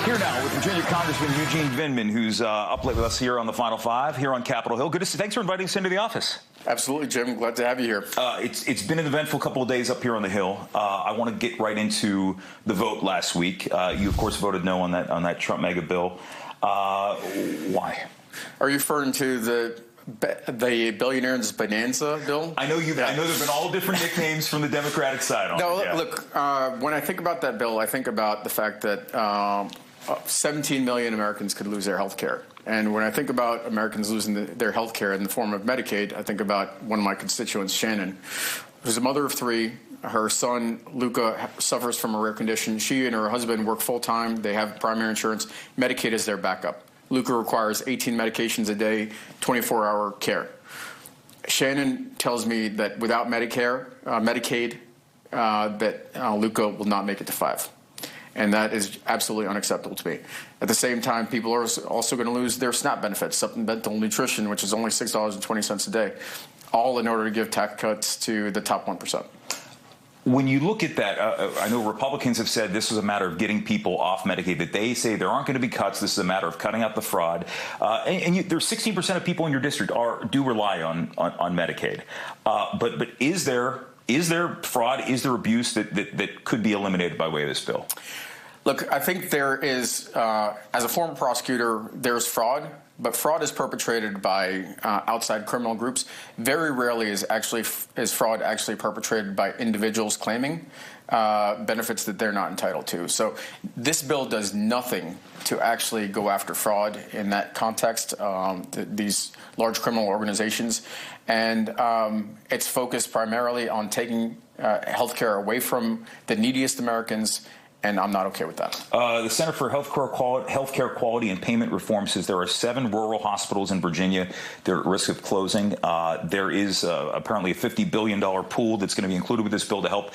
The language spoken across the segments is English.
Here now with Virginia Congressman Eugene Vindman, who's up late with us here on the Final Five here on Capitol Hill. Good to see. Thanks for inviting us into the office. Absolutely, Jim. Glad to have you here. It's been an eventful couple of days up here on the Hill. I want to get right into the vote last week. You, of course, voted no on that Trump mega bill. Why? Are you referring to the billionaire's bonanza bill? I know there've been all different nicknames from the Democratic side on it. Look, when I think about that bill, I think about the fact that 17 million Americans could lose their health care. And when I think about Americans losing their health care in the form of Medicaid, I think about one of my constituents, Shannon, who's a mother of three. Her son, Luca, suffers from a rare condition. She and her husband work full-time. They have primary insurance. Medicaid is their backup. Luca requires 18 medications a day, 24-hour care. Shannon tells me that without Medicaid, that Luca will not make it to 5. And that is absolutely unacceptable to me. At the same time, people are also going to lose their SNAP benefits, supplemental nutrition, which is only $6.20 a day, all in order to give tax cuts to the top 1%. When you look at that, I know Republicans have said this is a matter of getting people off Medicaid, that they say there aren't going to be cuts. This is a matter of cutting out the fraud. There's 16% of people in your district do rely on Medicaid. But is there fraud? Is there abuse that could be eliminated by way of this bill? Look, I think there is, as a former prosecutor, there's fraud, but fraud is perpetrated by outside criminal groups. Very rarely is fraud actually perpetrated by individuals claiming benefits that they're not entitled to. So this bill does nothing to actually go after fraud in that context, these large criminal organizations. And it's focused primarily on taking health care away from the neediest Americans, and I'm not okay with that. The Center for Healthcare Quality and Payment Reform says there are 7 rural hospitals in Virginia that are at risk of closing. There is apparently a $50 billion pool that's going to be included with this bill to help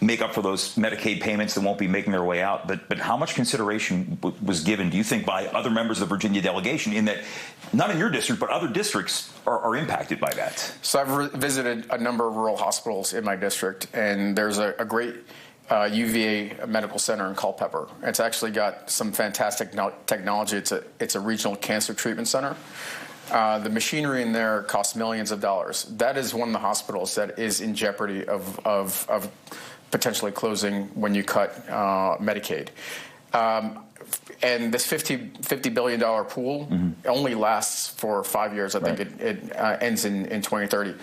make up for those Medicaid payments that won't be making their way out. But how much consideration was given, do you think, by other members of the Virginia delegation, in that not in your district, but other districts are impacted by that? So I've visited a number of rural hospitals in my district, and there's a great UVA medical center in Culpeper. It's actually got some fantastic technology. It's a regional cancer treatment center. The machinery in there costs millions of dollars. That is one of the hospitals that is in jeopardy of potentially closing when you cut Medicaid. And this $50 billion pool only lasts for 5 years. I think it ends in 2030.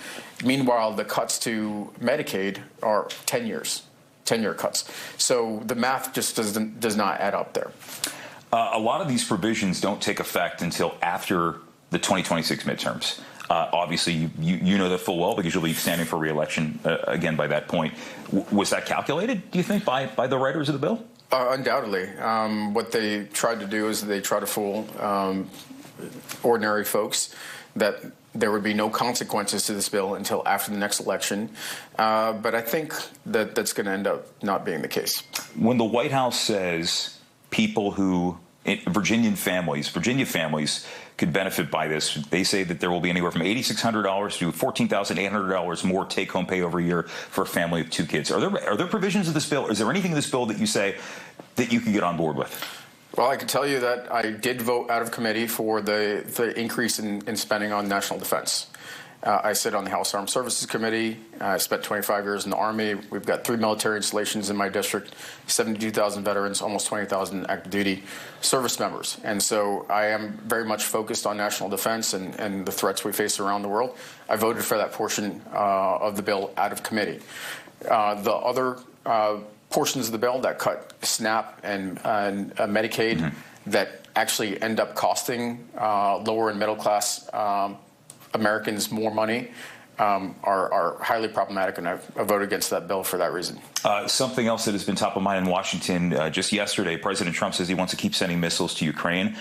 Meanwhile, the cuts to Medicaid are 10 years. 10-year cuts. So the math just does not add up there. A lot of these provisions don't take effect until after the 2026 midterms. Obviously, you know that full well because you'll be standing for re-election again by that point. Was that calculated, do you think, by the writers of the bill? Undoubtedly. What they tried to do is they try to fool ordinary folks that there would be no consequences to this bill until after the next election. But I think that that's going to end up not being the case. When the White House says people who, Virginia families could benefit by this, they say that there will be anywhere from $8,600 to $14,800 more take-home pay over a year for a family of 2 kids. Are there provisions of this bill? Is there anything in this bill that you say that you could get on board with? Well, I can tell you that I did vote out of committee for the increase in spending on national defense. I sit on the House Armed Services Committee. I spent 25 years in the Army. We've got 3 military installations in my district, 72,000 veterans, almost 20,000 active duty service members. And so I am very much focused on national defense and the threats we face around the world. I voted for that portion of the bill out of committee. The other portions of the bill that cut SNAP and Medicaid that actually end up costing lower and middle class Americans more money are highly problematic, and I voted against that bill for that reason. Something else that has been top of mind in Washington just yesterday, President Trump says he wants to keep sending missiles to Ukraine,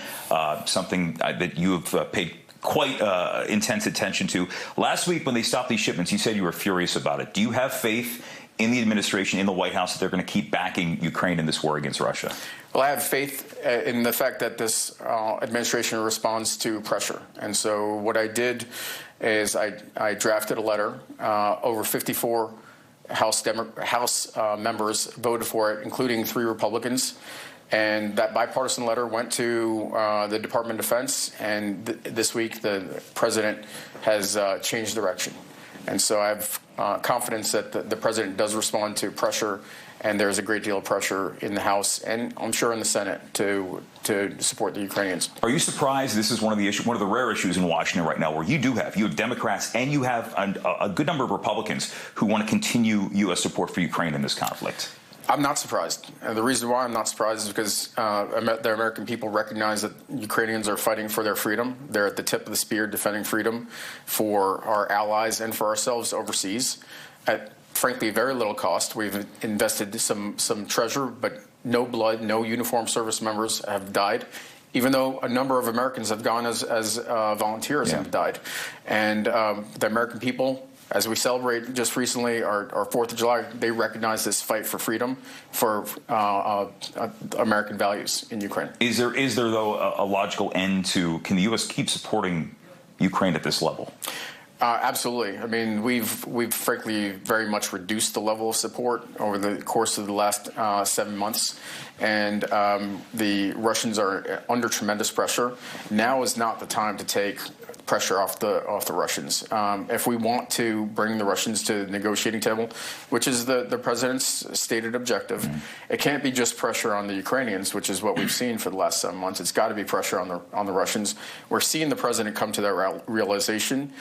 something that you have paid quite intense attention to. Last week when they stopped these shipments, you said you were furious about it. Do you have faith in the administration, in the White House, that they're going to keep backing Ukraine in this war against Russia? Well, I have faith in the fact that this administration responds to pressure. And so what I did is I drafted a letter. Over 54 House members voted for it, including 3 Republicans. And that bipartisan letter went to the Department of Defense, and this week the president has changed direction. And so I have confidence that the president does respond to pressure, and there's a great deal of pressure in the House and I'm sure in the Senate to support the Ukrainians. Are you surprised this is one of the rare issues in Washington right now where you have Democrats and you have a good number of Republicans who want to continue U.S. support for Ukraine in this conflict? I'm not surprised. And the reason why I'm not surprised is because the American people recognize that Ukrainians are fighting for their freedom. They're at the tip of the spear defending freedom for our allies and for ourselves overseas at, frankly, very little cost. We've invested some treasure, but no blood, no uniformed service members have died, even though a number of Americans have gone as volunteers and have died. And the American people, as we celebrate just recently our 4th of July, they recognize this fight for freedom, for American values in Ukraine. Is there though, a logical end to, can the U.S. keep supporting Ukraine at this level? Absolutely. I mean, we've frankly very much reduced the level of support over the course of the last 7 months, and the Russians are under tremendous pressure. Now is not the time to take pressure off the Russians. If we want to bring the Russians to the negotiating table, which is the president's stated objective, it can't be just pressure on the Ukrainians, which is what we've seen for the last 7 months. It's got to be pressure on the Russians. We're seeing the president come to that realization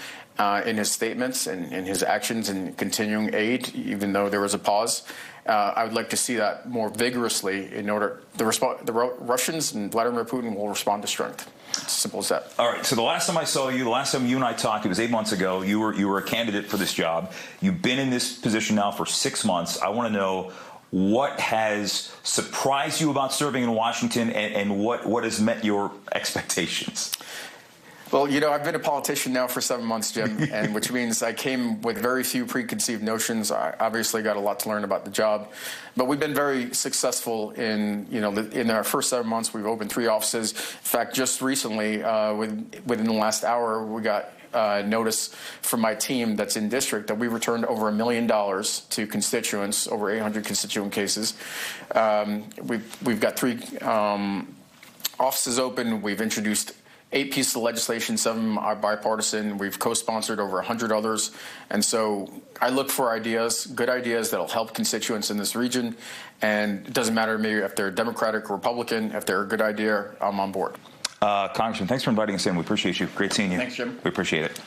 in his statements and in his actions and continuing aid, even though there was a pause. I would like to see that more vigorously in order the Russians and Vladimir Putin will respond to strength. It's as simple as that. All right. So the last time I saw you, the last time you and I talked, it was 8 months ago. You were a candidate for this job. You've been in this position now for 6 months. I want to know what has surprised you about serving in Washington and what has met your expectations. Well, you know, I've been a politician now for 7 months, Jim, and which means I came with very few preconceived notions. I obviously got a lot to learn about the job, but we've been very successful in, in our first 7 months. We've opened 3 offices. In fact, just recently, within the last hour, we got notice from my team that's in district that we returned over $1 million to constituents, over 800 constituent cases. We've got 3 offices open. We've introduced 8 pieces of legislation, 7 are bipartisan. We've co-sponsored over 100 others. And so I look for ideas, good ideas that'll help constituents in this region. And it doesn't matter to me if they're Democratic or Republican. If they're a good idea, I'm on board. Congressman, thanks for inviting us in. We appreciate you. Great seeing you. Thanks, Jim. We appreciate it.